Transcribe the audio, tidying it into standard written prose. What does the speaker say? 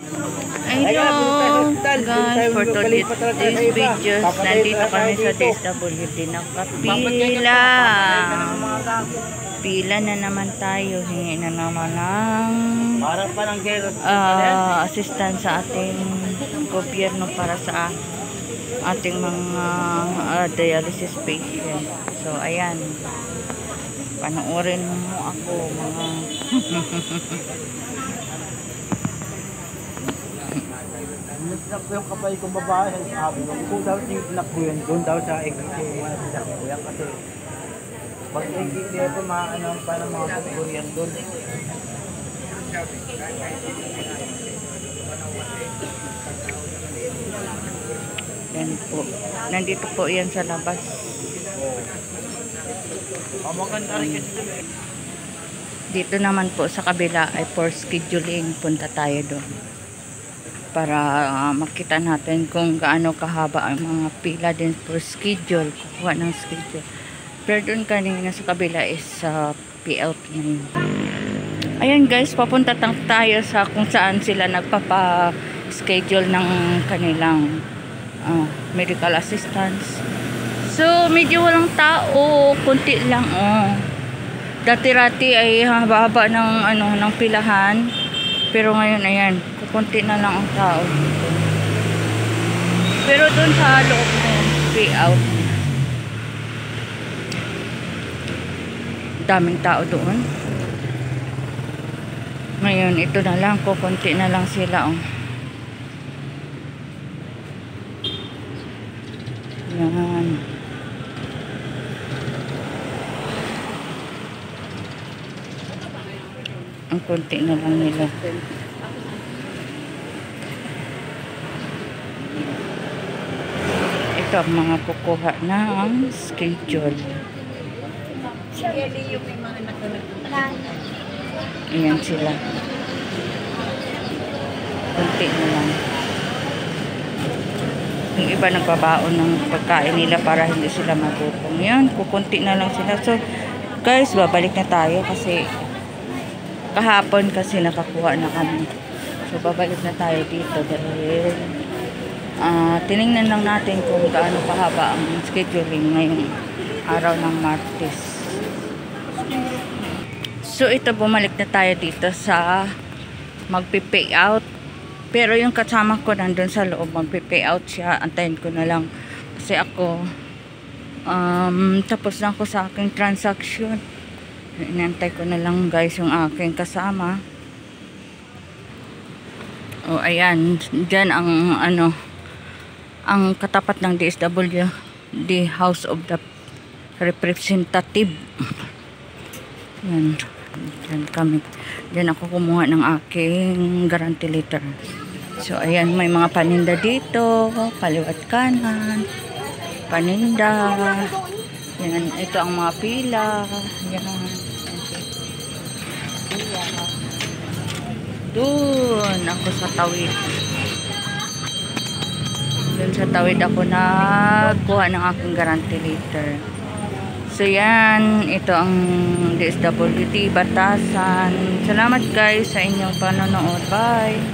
Hello guys, for today's videos, nandito kami sa DSWD. Nakapila. Pila na naman tayo. Hingi na naman ng assistance sa ating gobyerno para sa ating mga dialysis patient. So ayan, panoorin mo ako mga Nagtrak yung kapay kong babae, sabi ko, kung daw tinignak ko yun, doon daw sa AKT, kasi pag AKT ito, maano pa ng mga kategoryan doon. yan po. Nandito po yan sa labas. Maganda rin kasi. Dito naman po sa kabila ay for scheduling. Punta tayo doon para makita natin kung gaano kahaba ang mga pila din for schedule, kukuha ng schedule. Pero doon kanina sa kabila is PLP na yun. Ayan guys, papunta tayo sa kung saan sila nagpapa-schedule ng kanilang medical assistance. So medyo walang tao, kunti lang. Dati-rati ay haba ng ng pilahan, pero ngayon ayan, kunti na lang ang tao dito. Pero doon sa loob na yun, pay out, daming tao doon. Ngayon ito na lang, kukunti na lang sila. Yan. Ang kunti na lang nila. Ito ang mga kukuha ng schedule. Ayan sila. Kunti na lang. Yung iba nagbabaon ng pagkain nila para hindi sila magutom. Yan, kukunti na lang sila. So guys, babalik na tayo kasi kahapon kasi nakakuha na kami. So babalik na tayo dito dahil tinignan lang natin kung gaano kahaba ang scheduling ngayong araw ng Martes. So ito, bumalik na tayo dito sa magpi-pay out. Pero yung kasama ko nandun sa loob, magpi-pay out siya. Antayin ko na lang kasi ako tapos na ako sa aking transaction. Inantay ko na lang guys yung aking kasama. Ayan, dyan ang ang katapat ng DSW, the House of the Representative. Yan, dyan kami. Dyan ako kumuha ng aking guarantee letter. So ayan, may mga paninda dito, kaliwat kanan, paninda. Yan, ito ang mga pila. Yan. Doon ako sa tawid. Doon sa tawid ako nagkuha ng aking guarantee letter. So yan, ito ang DSWD Batasan. Salamat guys sa inyong panonood. Bye!